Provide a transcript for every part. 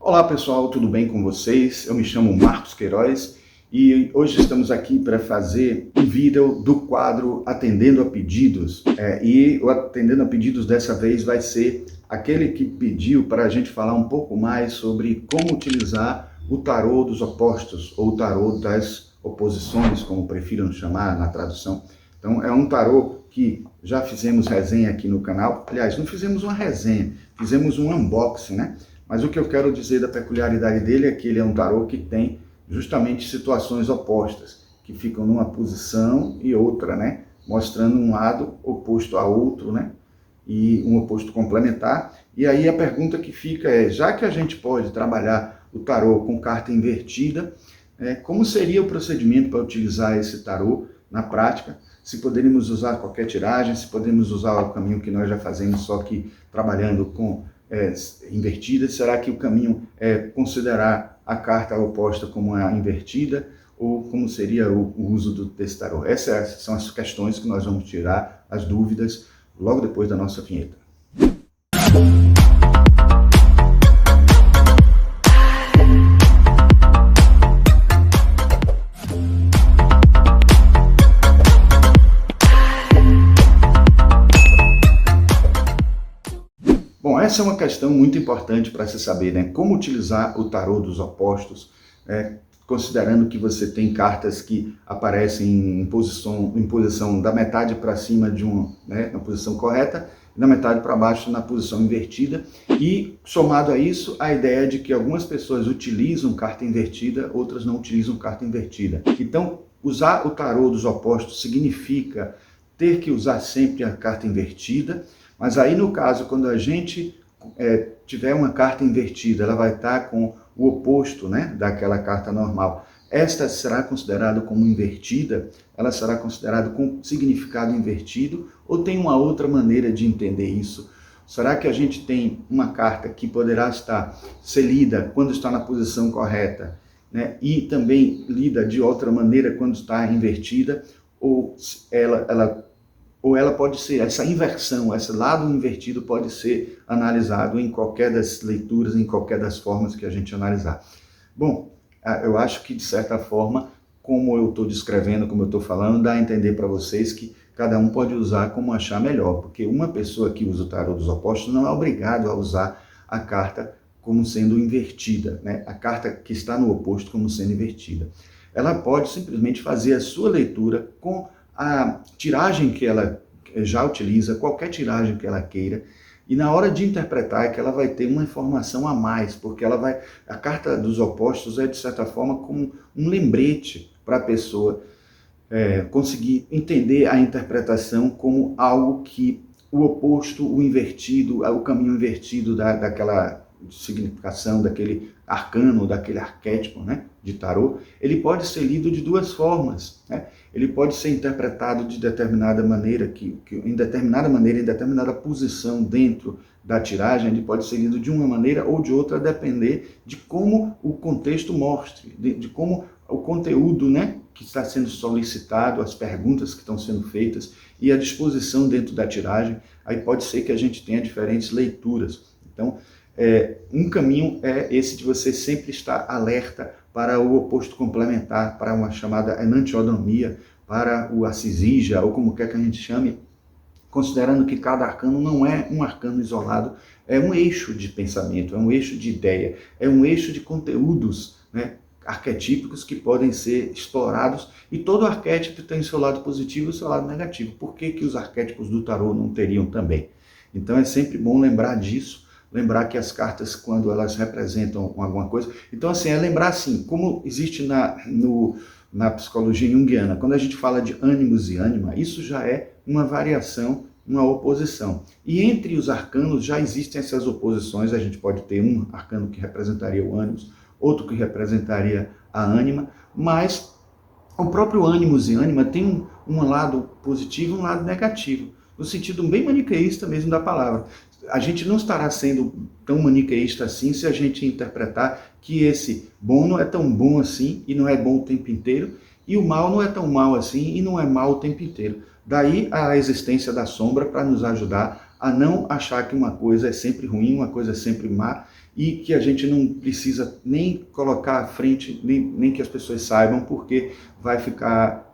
Olá pessoal, tudo bem com vocês? Eu me chamo Marcos Queiroz e hoje estamos aqui para fazer um vídeo do quadro Atendendo a Pedidos. E o Atendendo a Pedidos dessa vez vai ser aquele que pediu para a gente falar um pouco mais sobre como utilizar o tarô dos opostos ou o tarô das oposições, como prefiram chamar na tradução. Então é um tarô que já fizemos resenha aqui no canal. Aliás, não fizemos uma resenha, fizemos um unboxing, né? Mas o que eu quero dizer da peculiaridade dele é que ele é um tarô que tem justamente situações opostas, que ficam numa posição e outra, né? Mostrando um lado oposto a outro, né? E um oposto complementar. E aí a pergunta que fica é, já que a gente pode trabalhar o tarô com carta invertida, como seria o procedimento para utilizar esse tarô na prática? Se poderíamos usar qualquer tiragem, se podemos usar o caminho que nós já fazemos, só que trabalhando com invertida, será que o caminho é considerar a carta oposta como a invertida, ou como seria o uso desse tarô? Essas são as questões que nós vamos tirar, as dúvidas, logo depois da nossa vinheta. Bom, essa é uma questão muito importante para se saber, né? Como utilizar o tarô dos opostos, considerando que você tem cartas que aparecem em posição da metade para cima de na posição correta, e da metade para baixo na posição invertida, e somado a isso, a ideia de que algumas pessoas utilizam carta invertida, outras não utilizam carta invertida. Então, usar o tarô dos opostos significa ter que usar sempre a carta invertida. Mas aí, no caso, quando a gente tiver uma carta invertida, ela vai estar com o oposto, né, daquela carta normal. Esta será considerada como invertida? Ela será considerada com significado invertido? Ou tem uma outra maneira de entender isso? Será que a gente tem uma carta que poderá ser lida quando está na posição correta, né, e também lida de outra maneira quando está invertida? Ou ela pode ser, essa inversão, esse lado invertido pode ser analisado em qualquer das leituras, em qualquer das formas que a gente analisar. Bom, eu acho que de certa forma, como eu estou descrevendo, como eu estou falando, dá a entender para vocês que cada um pode usar como achar melhor, porque uma pessoa que usa o tarô dos opostos não é obrigado a usar a carta como sendo invertida, né? A carta que está no oposto como sendo invertida. Ela pode simplesmente fazer a sua leitura com a tiragem que ela já utiliza, qualquer tiragem que ela queira, e na hora de interpretar é que ela vai ter uma informação a mais, porque a carta dos opostos é de certa forma como um lembrete para a pessoa conseguir entender a interpretação como algo que o oposto, o invertido, o caminho invertido daquela significação, daquele arcano, daquele arquétipo, né, de tarô, ele pode ser lido de duas formas, né? Ele pode ser interpretado de determinada maneira, em determinada posição dentro da tiragem, ele pode ser lido de uma maneira ou de outra, a depender de como o contexto mostre, de como o conteúdo, né, que está sendo solicitado, as perguntas que estão sendo feitas e a disposição dentro da tiragem. Aí pode ser que a gente tenha diferentes leituras. Então, um caminho é esse de você sempre estar alerta para o oposto complementar, para uma chamada enantiodomia, para o assisija, ou como quer que a gente chame, considerando que cada arcano não é um arcano isolado, é um eixo de pensamento, é um eixo de ideia, é um eixo de conteúdos, né, arquetípicos que podem ser explorados, e todo arquétipo tem o seu lado positivo e o seu lado negativo. Por que os arquétipos do tarô não teriam também? Então é sempre bom lembrar disso, lembrar que as cartas, quando elas representam alguma coisa... Então, assim, é lembrar, assim, como existe na psicologia junguiana, quando a gente fala de ânimos e ânima, isso já é uma variação, uma oposição. E entre os arcanos já existem essas oposições, a gente pode ter um arcano que representaria o ânimos, outro que representaria a ânima, mas o próprio ânimos e ânima tem um lado positivo e um lado negativo, no sentido bem maniqueísta mesmo da palavra. A gente não estará sendo tão maniqueísta assim se a gente interpretar que esse bom não é tão bom assim e não é bom o tempo inteiro, e o mal não é tão mal assim e não é mal o tempo inteiro. Daí a existência da sombra para nos ajudar a não achar que uma coisa é sempre ruim, uma coisa é sempre má, e que a gente não precisa nem colocar à frente, nem que as pessoas saibam, porque vai ficar,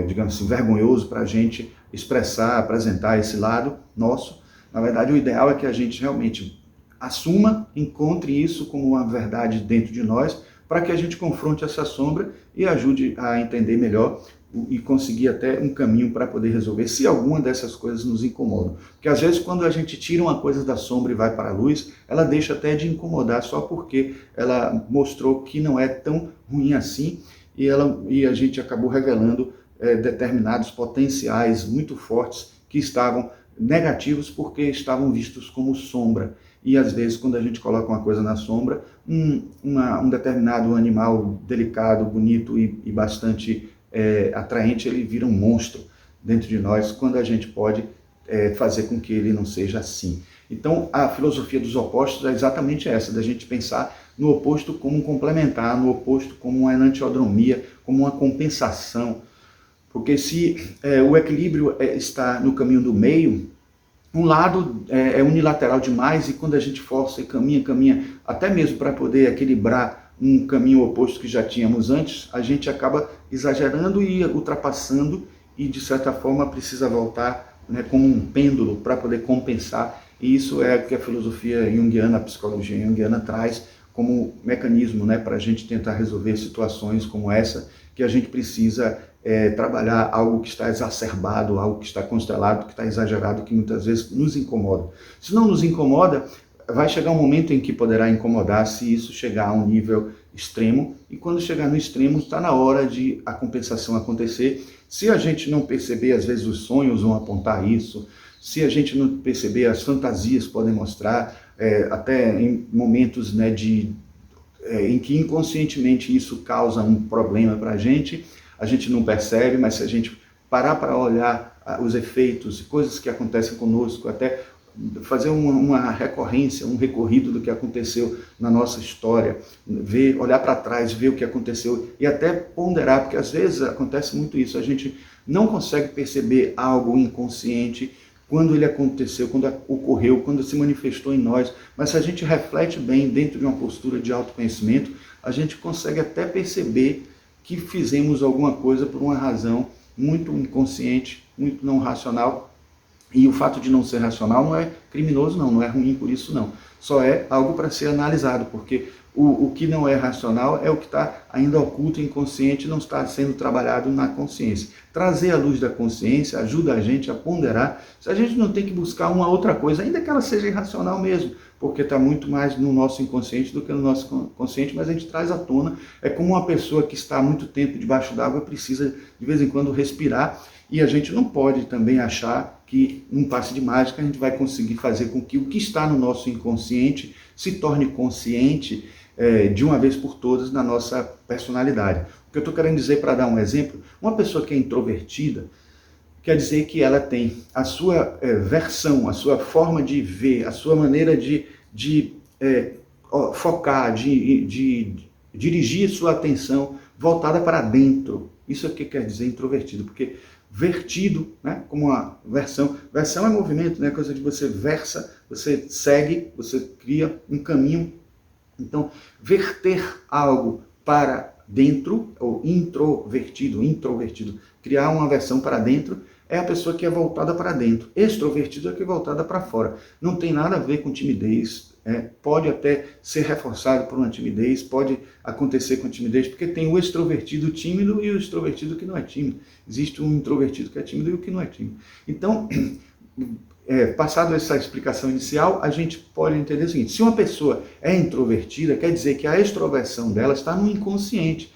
digamos assim, vergonhoso para a gente expressar, apresentar esse lado nosso. Na verdade, o ideal é que a gente realmente assuma, encontre isso como uma verdade dentro de nós, para que a gente confronte essa sombra e ajude a entender melhor e conseguir até um caminho para poder resolver, se alguma dessas coisas nos incomodam. Porque às vezes quando a gente tira uma coisa da sombra e vai para a luz, ela deixa até de incomodar só porque ela mostrou que não é tão ruim assim e a gente acabou revelando determinados potenciais muito fortes que estavam negativos porque estavam vistos como sombra. E às vezes quando a gente coloca uma coisa na sombra, um determinado animal delicado, bonito e bastante atraente, ele vira um monstro dentro de nós, quando a gente pode fazer com que ele não seja assim. Então, a filosofia dos opostos é exatamente essa, da gente pensar no oposto como um complementar, no oposto como uma enantiodromia, como uma compensação. Porque se o equilíbrio está no caminho do meio, um lado é unilateral demais e quando a gente força e caminha, até mesmo para poder equilibrar um caminho oposto que já tínhamos antes, a gente acaba exagerando e ultrapassando e, de certa forma, precisa voltar, né, como um pêndulo para poder compensar. E isso é o que a filosofia junguiana, a psicologia junguiana traz como mecanismo, né, para a gente tentar resolver situações como essa, que a gente precisa trabalhar algo que está exacerbado, algo que está constelado, que está exagerado, que muitas vezes nos incomoda. Se não nos incomoda, vai chegar um momento em que poderá incomodar se isso chegar a um nível extremo, e quando chegar no extremo, está na hora de a compensação acontecer. Se a gente não perceber, às vezes os sonhos vão apontar isso, se a gente não perceber, as fantasias podem mostrar, até em momentos, né, em que inconscientemente isso causa um problema para a gente não percebe, mas se a gente parar para olhar os efeitos, coisas que acontecem conosco, até fazer uma recorrência, um recorrido do que aconteceu na nossa história, olhar para trás, ver o que aconteceu e até ponderar, porque às vezes acontece muito isso, a gente não consegue perceber algo inconsciente quando ele aconteceu, quando ocorreu, quando se manifestou em nós, mas se a gente reflete bem dentro de uma postura de autoconhecimento, a gente consegue até perceber que fizemos alguma coisa por uma razão muito inconsciente, muito não racional. E o fato de não ser racional não é criminoso, não é ruim por isso, não. Só é algo para ser analisado, porque o que não é racional é o que está ainda oculto, inconsciente, não está sendo trabalhado na consciência. Trazer a luz da consciência ajuda a gente a ponderar se a gente não tem que buscar uma outra coisa, ainda que ela seja irracional mesmo, porque está muito mais no nosso inconsciente do que no nosso consciente, mas a gente traz à tona. É como uma pessoa que está há muito tempo debaixo d'água precisa de vez em quando respirar, e a gente não pode também achar que num passe de mágica a gente vai conseguir fazer com que o que está no nosso inconsciente se torne consciente de uma vez por todas na nossa personalidade. O que eu estou querendo dizer, para dar um exemplo, uma pessoa que é introvertida, quer dizer que ela tem a sua versão, a sua forma de ver, a sua maneira de focar, de dirigir sua atenção voltada para dentro. Isso é o que quer dizer introvertido, porque vertido, né, como uma versão é movimento, né, coisa de você versa, você segue, você cria um caminho. Então, verter algo para dentro, ou introvertido, criar uma versão para dentro, é a pessoa que é voltada para dentro. Extrovertido é que é voltada para fora. Não tem nada a ver com timidez, pode até ser reforçado por uma timidez, pode acontecer com timidez, porque tem o extrovertido tímido e o extrovertido que não é tímido. Existe um introvertido que é tímido e o que não é tímido. Então, passado essa explicação inicial, a gente pode entender o seguinte: se uma pessoa é introvertida, quer dizer que a extroversão dela está no inconsciente.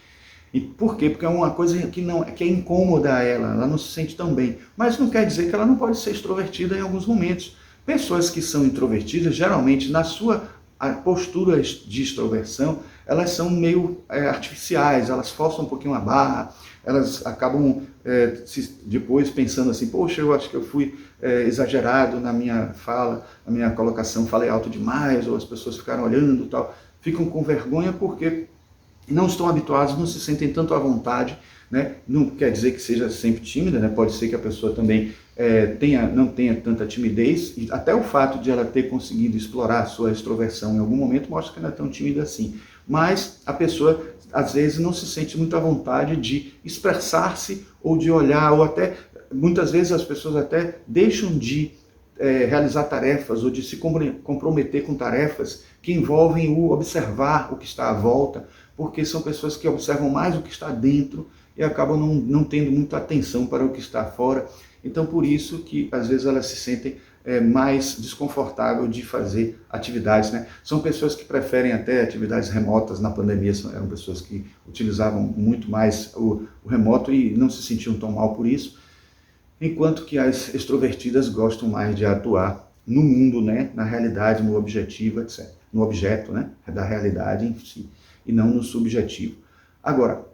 E por quê? Porque é uma coisa que é incômoda a ela não se sente tão bem. Mas não quer dizer que ela não pode ser extrovertida em alguns momentos. Pessoas que são introvertidas, geralmente, na sua postura de extroversão, elas são meio artificiais, elas forçam um pouquinho a barra, elas acabam depois pensando assim: poxa, eu acho que eu fui exagerado na minha fala, na minha colocação, falei alto demais, ou as pessoas ficaram olhando e tal. Ficam com vergonha porque não estão habituados, não se sentem tanto à vontade, né? Não quer dizer que seja sempre tímida, né? Pode ser que a pessoa também não tenha tanta timidez, e até o fato de ela ter conseguido explorar a sua extroversão em algum momento mostra que não é tão tímida assim. Mas a pessoa, às vezes, não se sente muito à vontade de expressar-se ou de olhar, ou até, muitas vezes as pessoas até deixam de realizar tarefas ou de se comprometer com tarefas que envolvem o observar o que está à volta, porque são pessoas que observam mais o que está dentro e acabam não tendo muita atenção para o que está fora. Então, por isso que às vezes elas se sentem mais desconfortável de fazer atividades, né? São pessoas que preferem até atividades remotas. Na pandemia eram pessoas que utilizavam muito mais o remoto e não se sentiam tão mal por isso, enquanto que as extrovertidas gostam mais de atuar no mundo, né? Na realidade, no objetivo, etc. No objeto, né? Da realidade em si, e não no subjetivo. Agora,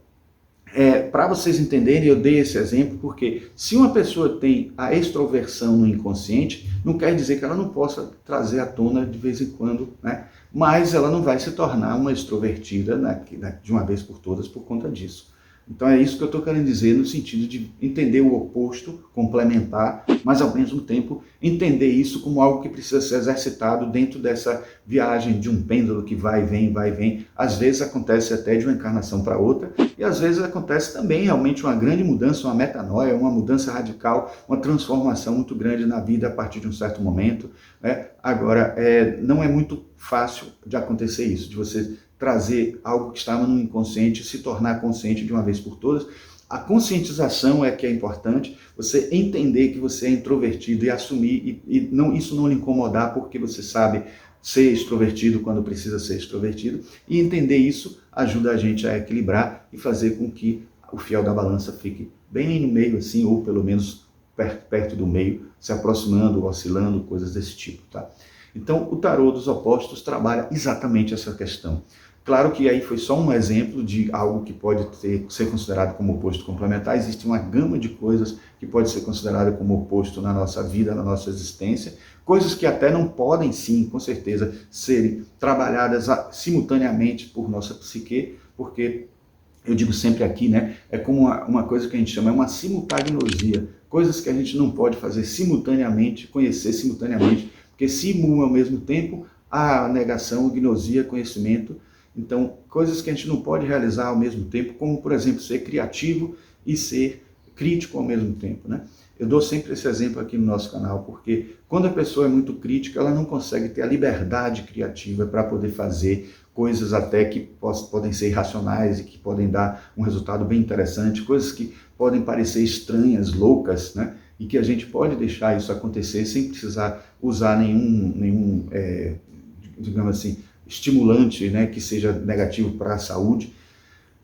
para vocês entenderem, eu dei esse exemplo porque se uma pessoa tem a extroversão no inconsciente, não quer dizer que ela não possa trazer à tona de vez em quando, né? Mas ela não vai se tornar uma extrovertida, né, de uma vez por todas por conta disso. Então é isso que eu estou querendo dizer no sentido de entender o oposto, complementar, mas ao mesmo tempo entender isso como algo que precisa ser exercitado dentro dessa viagem de um pêndulo que vai e vem, vai e vem. Às vezes acontece até de uma encarnação para outra e às vezes acontece também realmente uma grande mudança, uma metanoia, uma mudança radical, uma transformação muito grande na vida a partir de um certo momento, né? Agora, não é muito fácil de acontecer isso, de você trazer algo que estava no inconsciente, se tornar consciente de uma vez por todas. A conscientização é que é importante, você entender que você é introvertido e assumir, isso não lhe incomodar, porque você sabe ser extrovertido quando precisa ser extrovertido, e entender isso ajuda a gente a equilibrar e fazer com que o fiel da balança fique bem no meio, assim, ou pelo menos perto do meio, se aproximando, oscilando, coisas desse tipo, tá? Então, o tarô dos opostos trabalha exatamente essa questão. Claro que aí foi só um exemplo de algo que pode ser considerado como oposto complementar. Existe uma gama de coisas que pode ser considerada como oposto na nossa vida, na nossa existência. Coisas que até não podem, sim, com certeza, serem trabalhadas simultaneamente por nossa psique, porque eu digo sempre aqui, né? É como uma coisa que a gente chama, é uma simultagnosia. Coisas que a gente não pode fazer simultaneamente, conhecer simultaneamente, porque simul ao mesmo tempo, a negação, gnosia, conhecimento. Então, coisas que a gente não pode realizar ao mesmo tempo, como, por exemplo, ser criativo e ser crítico ao mesmo tempo, né? Eu dou sempre esse exemplo aqui no nosso canal, porque quando a pessoa é muito crítica, ela não consegue ter a liberdade criativa para poder fazer coisas até que podem ser irracionais e que podem dar um resultado bem interessante, coisas que podem parecer estranhas, loucas, né? E que a gente pode deixar isso acontecer sem precisar usar nenhum digamos assim, estimulante, né, que seja negativo para a saúde.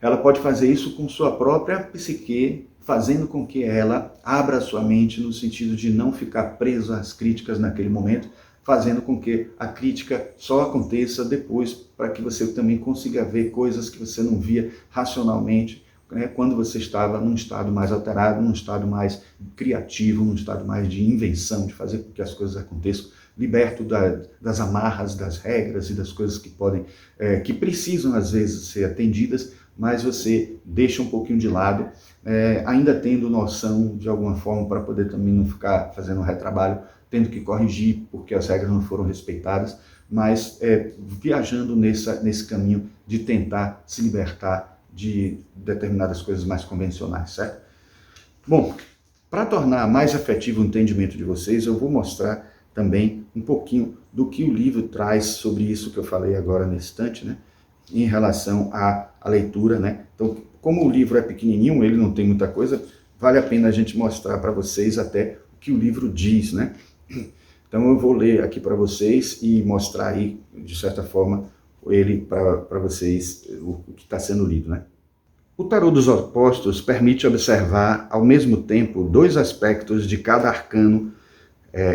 Ela pode fazer isso com sua própria psique, fazendo com que ela abra sua mente no sentido de não ficar preso às críticas naquele momento, fazendo com que a crítica só aconteça depois, para que você também consiga ver coisas que você não via racionalmente, né, quando você estava num estado mais alterado, num estado mais criativo, num estado mais de invenção, de fazer com que as coisas aconteçam, liberto das amarras, das regras e das coisas que precisam às vezes ser atendidas, mas você deixa um pouquinho de lado, ainda tendo noção de alguma forma para poder também não ficar fazendo um retrabalho, tendo que corrigir porque as regras não foram respeitadas, mas viajando nesse caminho de tentar se libertar de determinadas coisas mais convencionais, certo? Bom, para tornar mais efetivo o entendimento de vocês, eu vou mostrar também um pouquinho do que o livro traz sobre isso que eu falei agora nesse instante, né? Em relação à leitura, né? Então, como o livro é pequenininho, ele não tem muita coisa, vale a pena a gente mostrar para vocês até o que o livro diz, né? Então eu vou ler aqui para vocês e mostrar aí, de certa forma, ele para vocês, o que está sendo lido, né? O tarô dos opostos permite observar, ao mesmo tempo, dois aspectos de cada arcano.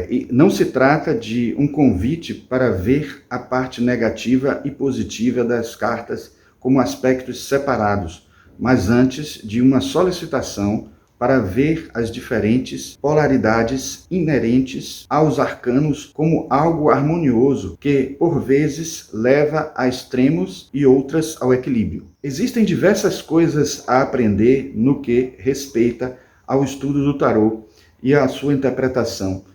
E não se trata de um convite para ver a parte negativa e positiva das cartas como aspectos separados, mas antes de uma solicitação para ver as diferentes polaridades inerentes aos arcanos como algo harmonioso que, por vezes, leva a extremos e outras ao equilíbrio. Existem diversas coisas a aprender no que respeita ao estudo do tarô e à sua interpretação,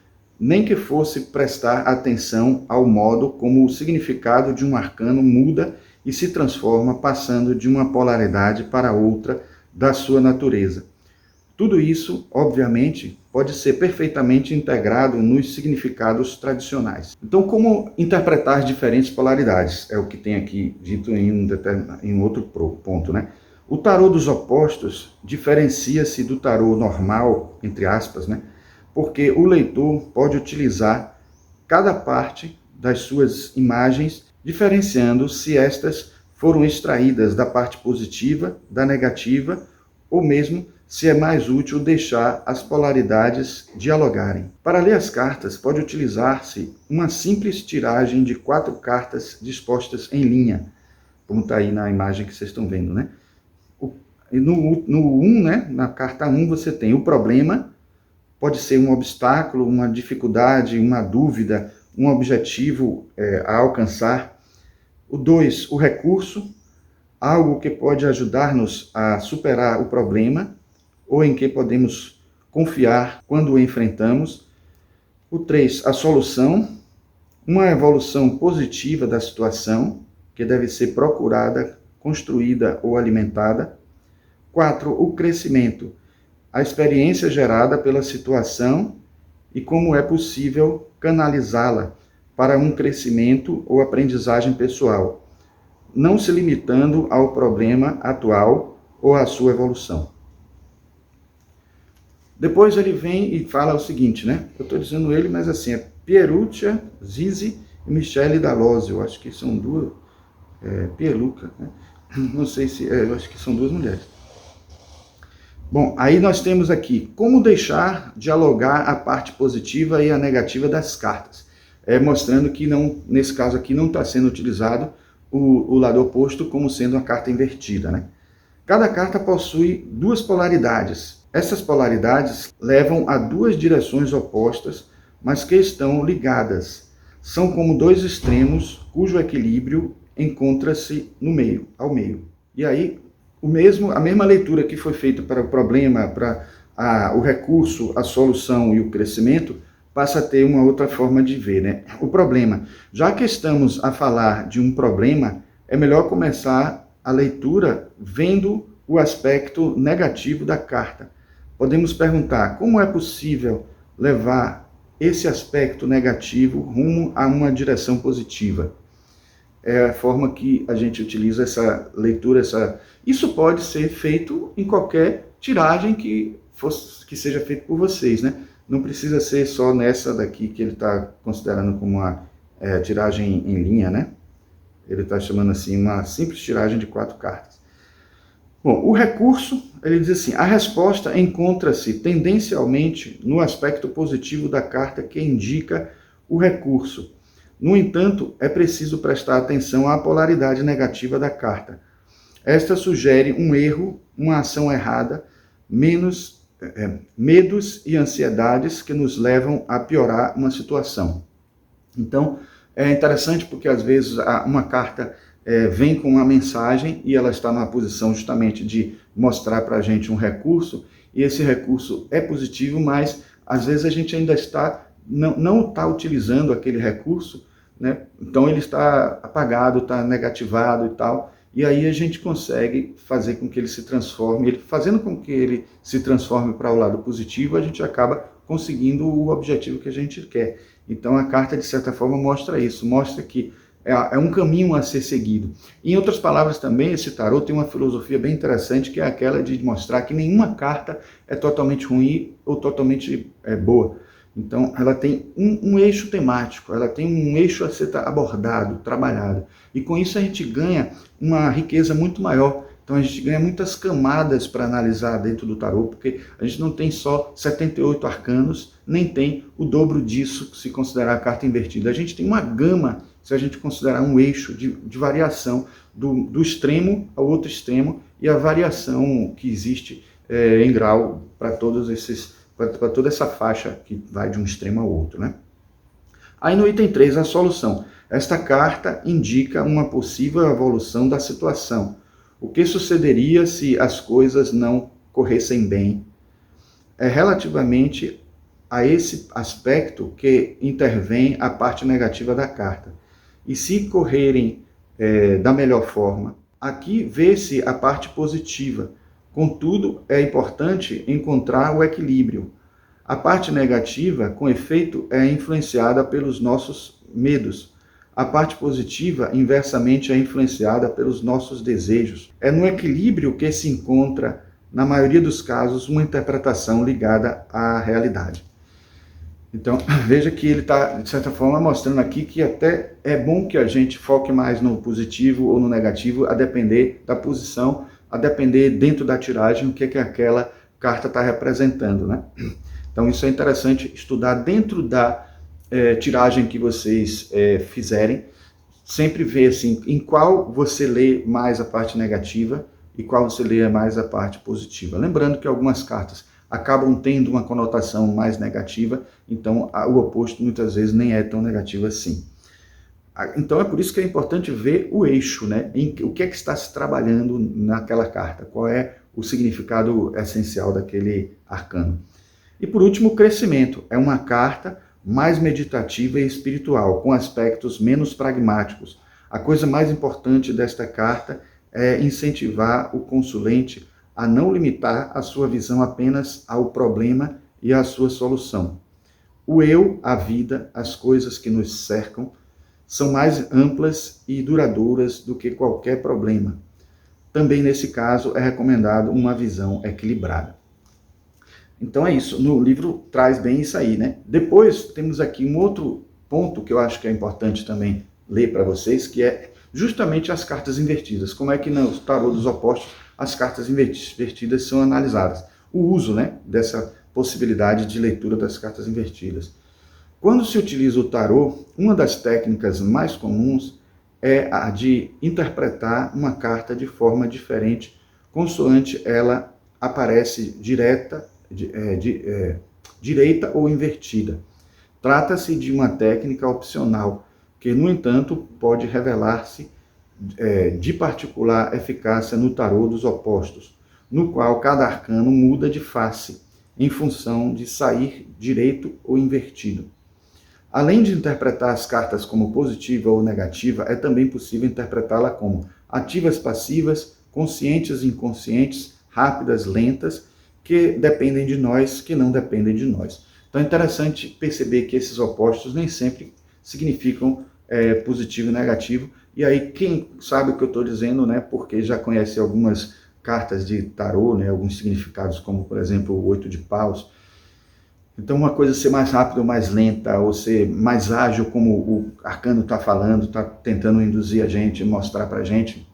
nem que fosse prestar atenção ao modo como o significado de um arcano muda e se transforma, passando de uma polaridade para outra da sua natureza. Tudo isso, obviamente, pode ser perfeitamente integrado nos significados tradicionais. Então, como interpretar diferentes polaridades? É o que tem aqui dito em um outro ponto, né? O tarô dos opostos diferencia-se do tarô normal, entre aspas, né? Porque o leitor pode utilizar cada parte das suas imagens, diferenciando se estas foram extraídas da parte positiva, da negativa, ou mesmo se é mais útil deixar as polaridades dialogarem. Para ler as cartas, pode utilizar-se uma simples tiragem de 4 cartas dispostas em linha, como está aí na imagem que vocês estão vendo, né? No 1, né, na carta 1, você tem o problema, pode ser um obstáculo, uma dificuldade, uma dúvida, um objetivo a alcançar. O 2, o recurso, algo que pode ajudar-nos a superar o problema, ou em que podemos confiar quando o enfrentamos. O 3, a solução, uma evolução positiva da situação, que deve ser procurada, construída ou alimentada. 4, o crescimento, a experiência gerada pela situação e como é possível canalizá-la para um crescimento ou aprendizagem pessoal, não se limitando ao problema atual ou à sua evolução. Depois ele vem e fala o seguinte, né? Eu estou dizendo ele, mas assim, é Pieruccia Zizi e Michele Dalloz, eu acho que são duas, Pierluca, né? Não sei se, eu acho que são duas mulheres. Bom, aí nós temos aqui, como deixar dialogar a parte positiva e a negativa das cartas. Mostrando que, não, nesse caso aqui, não está sendo utilizado o lado oposto como sendo uma carta invertida, né? Cada carta possui 2 polaridades. Essas polaridades levam a 2 direções opostas, mas que estão ligadas. São como 2 extremos cujo equilíbrio encontra-se no meio, ao meio. E aí, a mesma leitura que foi feita para o problema, para o recurso, a solução e o crescimento, passa a ter uma outra forma de ver, né? O problema. Já que estamos a falar de um problema, é melhor começar a leitura vendo o aspecto negativo da carta. Podemos perguntar, como é possível levar esse aspecto negativo rumo a uma direção positiva? É a forma que a gente utiliza essa leitura. Isso pode ser feito em qualquer tiragem que seja feita por vocês, né? Não precisa ser só nessa daqui que ele está considerando como uma tiragem em linha, né? Ele está chamando assim uma simples tiragem de 4 cartas. Bom, o recurso, ele diz assim, a resposta encontra-se tendencialmente no aspecto positivo da carta que indica o recurso. No entanto, é preciso prestar atenção à polaridade negativa da carta. Esta sugere um erro, uma ação errada, medos e ansiedades que nos levam a piorar uma situação. Então, é interessante porque às vezes uma carta vem com uma mensagem e ela está numa posição justamente de mostrar para a gente um recurso, e esse recurso é positivo, mas às vezes a gente ainda não está utilizando aquele recurso, né? Então ele está apagado, está negativado e tal, e aí a gente consegue fazer com que ele se transforme, fazendo com que ele se transforme para o lado positivo, a gente acaba conseguindo o objetivo que a gente quer. Então a carta, de certa forma, mostra isso, mostra que é um caminho a ser seguido. Em outras palavras também, esse tarô tem uma filosofia bem interessante, que é aquela de mostrar que nenhuma carta é totalmente ruim ou totalmente boa. Então, ela tem um eixo temático, ela tem um eixo a ser abordado, trabalhado. E com isso a gente ganha uma riqueza muito maior. Então a gente ganha muitas camadas para analisar dentro do tarô, porque a gente não tem só 78 arcanos, nem tem o dobro disso se considerar a carta invertida. A gente tem uma gama, se a gente considerar um eixo de variação do extremo ao outro extremo, e a variação que existe em grau para toda essa faixa que vai de um extremo ao outro, né? Aí no item 3, a solução. Esta carta indica uma possível evolução da situação. O que sucederia se as coisas não corressem bem? É relativamente a esse aspecto que intervém a parte negativa da carta. E se correrem da melhor forma, aqui vê-se a parte positiva. Contudo, é importante encontrar o equilíbrio. A parte negativa, com efeito, é influenciada pelos nossos medos. A parte positiva, inversamente, é influenciada pelos nossos desejos. É no equilíbrio que se encontra, na maioria dos casos, uma interpretação ligada à realidade. Então, veja que ele está, de certa forma, mostrando aqui que até é bom que a gente foque mais no positivo ou no negativo, a depender da posição, a depender dentro da tiragem, o que aquela carta está representando, né? Então, isso é interessante estudar dentro da tiragem que vocês fizerem, sempre ver assim, em qual você lê mais a parte negativa e qual você lê mais a parte positiva. Lembrando que algumas cartas acabam tendo uma conotação mais negativa, então o oposto muitas vezes nem é tão negativo assim. Então é por isso que é importante ver o eixo, né? O que é que está se trabalhando naquela carta, qual é o significado essencial daquele arcano. E por último, o crescimento. É uma carta mais meditativa e espiritual, com aspectos menos pragmáticos. A coisa mais importante desta carta é incentivar o consulente a não limitar a sua visão apenas ao problema e à sua solução. O eu, a vida, as coisas que nos cercam, são mais amplas e duradouras do que qualquer problema. Também nesse caso é recomendado uma visão equilibrada. Então é isso, no livro traz bem isso aí, né? Depois temos aqui um outro ponto que eu acho que é importante também ler para vocês, que é justamente as cartas invertidas. Como é que no tarô dos opostos as cartas invertidas são analisadas? O uso, né, dessa possibilidade de leitura das cartas invertidas. Quando se utiliza o tarô, uma das técnicas mais comuns é a de interpretar uma carta de forma diferente, consoante ela aparece direita ou invertida. Trata-se de uma técnica opcional, que, no entanto, pode revelar-se de particular eficácia no tarô dos opostos, no qual cada arcano muda de face, em função de sair direito ou invertido. Além de interpretar as cartas como positiva ou negativa, é também possível interpretá-la como ativas, passivas, conscientes e inconscientes, rápidas, lentas, que dependem de nós, que não dependem de nós. Então é interessante perceber que esses opostos nem sempre significam positivo e negativo. E aí quem sabe o que eu estou dizendo, né, porque já conhece algumas cartas de tarô, né, alguns significados, como por exemplo o 8 de paus. Então uma coisa ser mais rápida ou mais lenta, ou ser mais ágil, como o arcano está falando, está tentando induzir a gente, mostrar para a gente,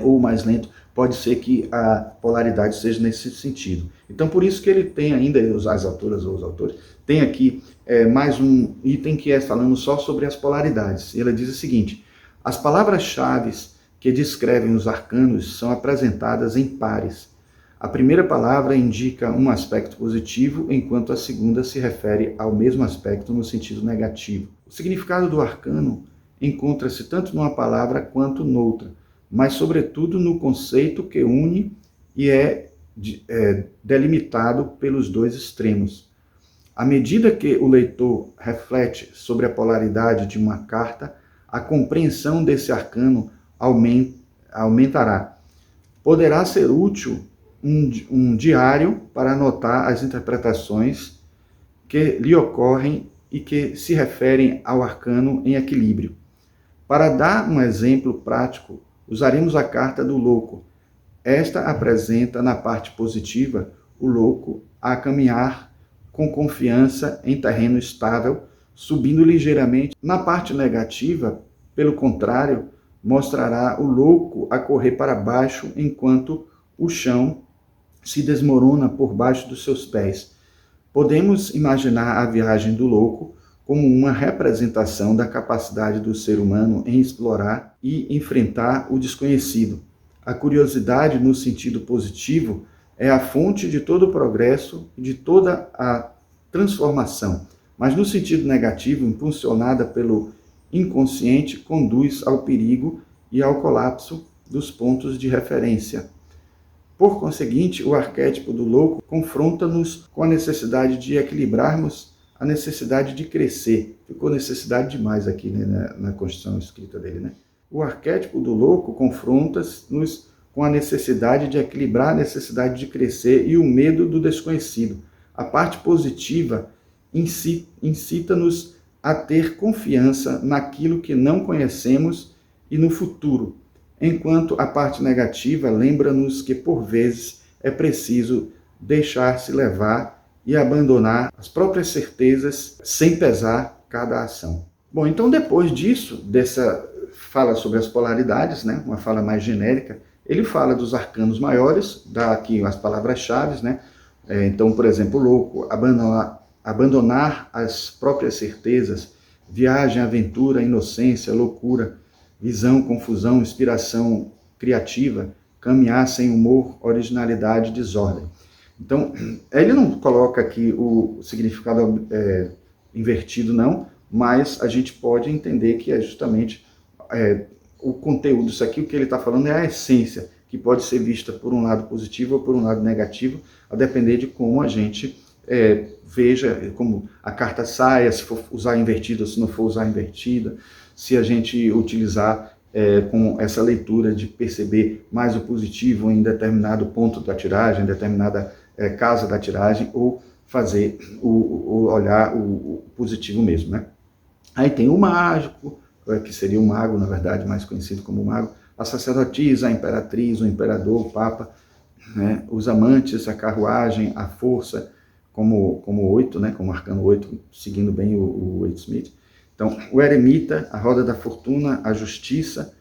ou mais lento, pode ser que a polaridade seja nesse sentido. Então, por isso que ele tem ainda, as autoras ou os autores, tem aqui mais um item que é falando só sobre as polaridades. Ele diz o seguinte: as palavras-chave que descrevem os arcanos são apresentadas em pares. A primeira palavra indica um aspecto positivo, enquanto a segunda se refere ao mesmo aspecto no sentido negativo. O significado do arcano encontra-se tanto numa palavra quanto noutra, mas sobretudo no conceito que une e é delimitado pelos dois extremos. À medida que o leitor reflete sobre a polaridade de uma carta, a compreensão desse arcano aumentará. Poderá ser útil um diário para anotar as interpretações que lhe ocorrem e que se referem ao arcano em equilíbrio. Para dar um exemplo prático, usaremos a carta do louco. Esta apresenta na parte positiva o louco a caminhar com confiança em terreno estável, subindo ligeiramente. Na parte negativa, pelo contrário, mostrará o louco a correr para baixo enquanto o chão se desmorona por baixo dos seus pés. Podemos imaginar a viagem do louco como uma representação da capacidade do ser humano em explorar e enfrentar o desconhecido. A curiosidade, no sentido positivo, é a fonte de todo o progresso e de toda a transformação, mas no sentido negativo, impulsionada pelo inconsciente, conduz ao perigo e ao colapso dos pontos de referência. Por conseguinte, o arquétipo do louco confronta-nos com a necessidade de equilibrarmos a necessidade de crescer. Ficou necessidade demais aqui, né, na construção escrita dele, né? O arquétipo do louco confronta-nos com a necessidade de equilibrar a necessidade de crescer e o medo do desconhecido. A parte positiva incita-nos a ter confiança naquilo que não conhecemos e no futuro, enquanto a parte negativa lembra-nos que, por vezes, é preciso deixar-se levar e abandonar as próprias certezas sem pesar cada ação. Bom, então depois disso, dessa fala sobre as polaridades, né, uma fala mais genérica, ele fala dos arcanos maiores, dá aqui as palavras-chave, né? Então, por exemplo, louco, abandonar as próprias certezas, viagem, aventura, inocência, loucura, visão, confusão, inspiração criativa, caminhar sem humor, originalidade, desordem. Então, ele não coloca aqui o significado invertido, não, mas a gente pode entender que é justamente o conteúdo, isso aqui, o que ele está falando é a essência, que pode ser vista por um lado positivo ou por um lado negativo, a depender de como a gente veja, como a carta saia, se for usar invertida, se não for usar invertida, se a gente utilizar com essa leitura de perceber mais o positivo em determinado ponto da tiragem, em determinada casa da tiragem, ou fazer olhar o positivo mesmo, né? Aí tem o mágico, que seria o mago, na verdade, mais conhecido como mago, a sacerdotisa, a imperatriz, o imperador, o papa, né? Os amantes, a carruagem, a força, como 8, né? Como arcano 8, seguindo bem o Waite Smith. Então, o eremita, a roda da fortuna, a justiça,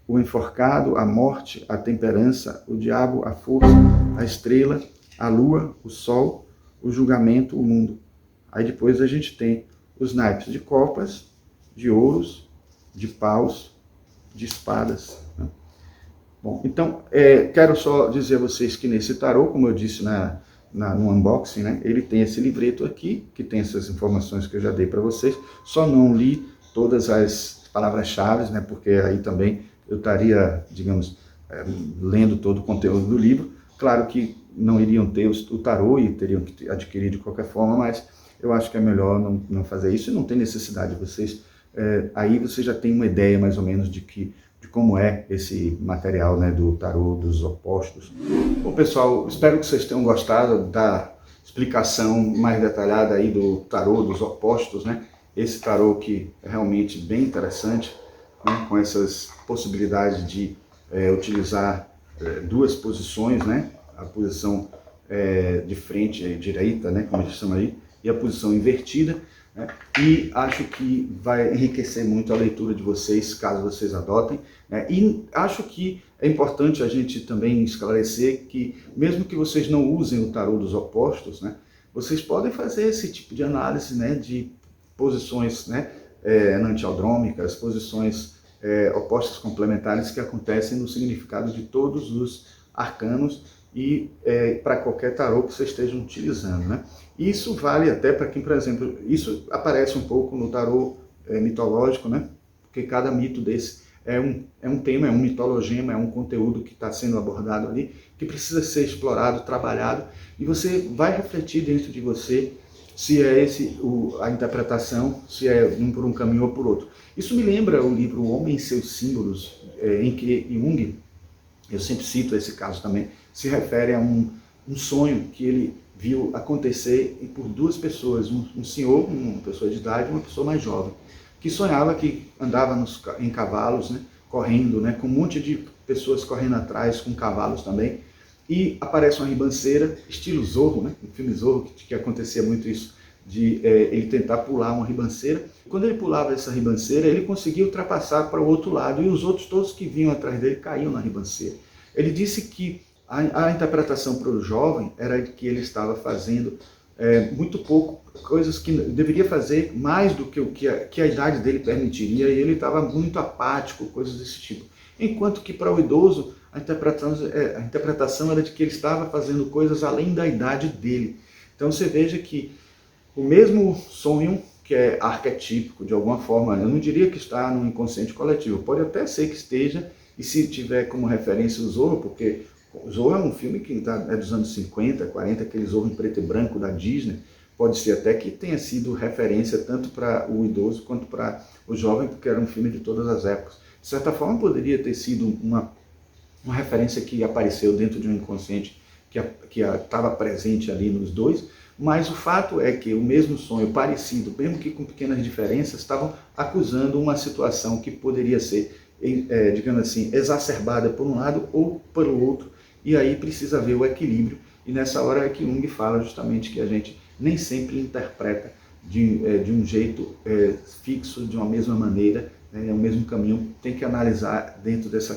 o enforcado, a morte, a temperança, o diabo, a força, a estrela, a lua, o sol, o julgamento, o mundo. Aí depois a gente tem os naipes de copas, de ouros, de paus, de espadas. Né? Bom, então, quero só dizer a vocês que nesse tarô, como eu disse no unboxing, né, ele tem esse livreto aqui, que tem essas informações que eu já dei para vocês. Só não li todas as palavras-chave, né, porque aí também eu estaria, digamos, lendo todo o conteúdo do livro. Claro que não iriam ter o tarô e teriam que adquirir de qualquer forma, mas eu acho que é melhor não fazer isso e não tem necessidade de vocês. Aí você já tem uma ideia mais ou menos de como é esse material, né, do tarô dos opostos. Bom, pessoal, espero que vocês tenham gostado da explicação mais detalhada aí do tarô dos opostos, né? Esse tarô que é realmente bem interessante, né, com essas possibilidades de utilizar duas posições, né? A posição de frente, direita, né, como a gente chama aí, e a posição invertida, né? E acho que vai enriquecer muito a leitura de vocês, caso vocês adotem, né? E acho que é importante a gente também esclarecer que, mesmo que vocês não usem o tarô dos opostos, né, vocês podem fazer esse tipo de análise, né, de posições, né, enantiodrômicas, posições opostas complementares que acontecem no significado de todos os arcanos e para qualquer tarô que você esteja utilizando, né? Isso vale até para quem, por exemplo, isso aparece um pouco no tarô mitológico, né? Porque cada mito desse é um tema, é um mitologema, é um conteúdo que está sendo abordado ali, que precisa ser explorado, trabalhado, e você vai refletir dentro de você se é a interpretação, se é por um caminho ou por outro. Isso me lembra o livro O Homem e Seus Símbolos, em que Jung, eu sempre cito esse caso também, se refere a um sonho que ele viu acontecer por duas pessoas, um senhor, uma pessoa de idade e uma pessoa mais jovem, que sonhava que andava em cavalos, né, correndo, né, com um monte de pessoas correndo atrás, com cavalos também, e aparece uma ribanceira, estilo Zorro, né, no filme Zorro, que acontecia muito isso, de ele tentar pular uma ribanceira. Quando ele pulava essa ribanceira, ele conseguia ultrapassar para o outro lado, e os outros todos que vinham atrás dele caíam na ribanceira. Ele disse que a interpretação para o jovem era de que ele estava fazendo muito pouco, coisas que deveria fazer mais do que a idade dele permitiria, e ele estava muito apático, coisas desse tipo. enquanto que para o idoso a interpretação era de que ele estava fazendo coisas além da idade dele. Então você veja que o mesmo sonho, que é arquetípico de alguma forma, eu não diria que está no inconsciente coletivo, pode até ser que esteja, e se tiver como referência o Zorro, porque o Zorro é um filme que é dos anos 50, 40, aquele Zorro em preto e branco da Disney, pode ser até que tenha sido referência tanto para o idoso quanto para o jovem, porque era um filme de todas as épocas. De certa forma, poderia ter sido uma referência que apareceu dentro de um inconsciente que estava presente ali nos dois, mas o fato é que o mesmo sonho, parecido, mesmo que com pequenas diferenças, estavam acusando uma situação que poderia ser, digamos assim, exacerbada por um lado ou pelo outro, e aí precisa ver o equilíbrio, e nessa hora é que Jung fala justamente que a gente nem sempre interpreta de um jeito fixo, de uma mesma maneira, o mesmo caminho, tem que analisar dentro desse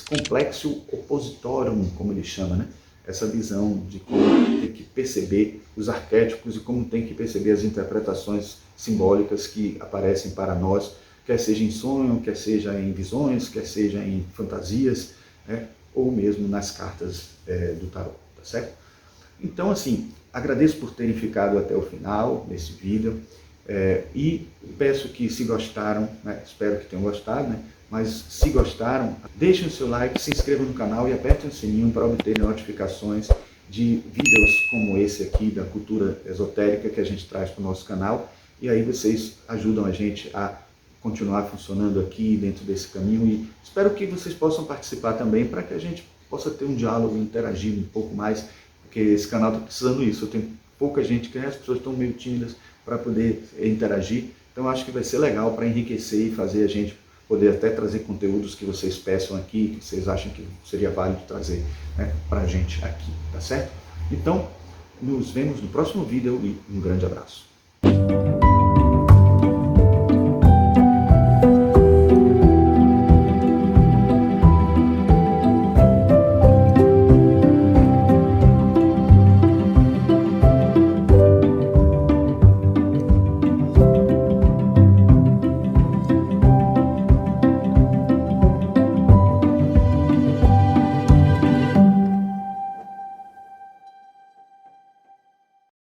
complexo opositório, como ele chama, né? Essa visão de como tem que perceber os arquétipos e como tem que perceber as interpretações simbólicas que aparecem para nós, quer seja em sonho, quer seja em visões, quer seja em fantasias, né? Ou mesmo nas cartas do tarot, tá certo? Então, assim, agradeço por terem ficado até o final desse vídeo e peço que, se gostaram, né, espero que tenham gostado, né, mas se gostaram, deixem o seu like, se inscrevam no canal e apertem o sininho para obter notificações de vídeos como esse aqui da cultura esotérica que a gente traz para o nosso canal, e aí vocês ajudam a gente a continuar funcionando aqui dentro desse caminho, e espero que vocês possam participar também para que a gente possa ter um diálogo, interagir um pouco mais, porque esse canal está precisando disso. Eu tenho pouca gente, que as pessoas estão meio tímidas para poder interagir, então acho que vai ser legal para enriquecer e fazer a gente poder até trazer conteúdos que vocês peçam aqui, que vocês acham que seria válido trazer, né, para a gente aqui, tá certo? Então, nos vemos no próximo vídeo e um grande abraço.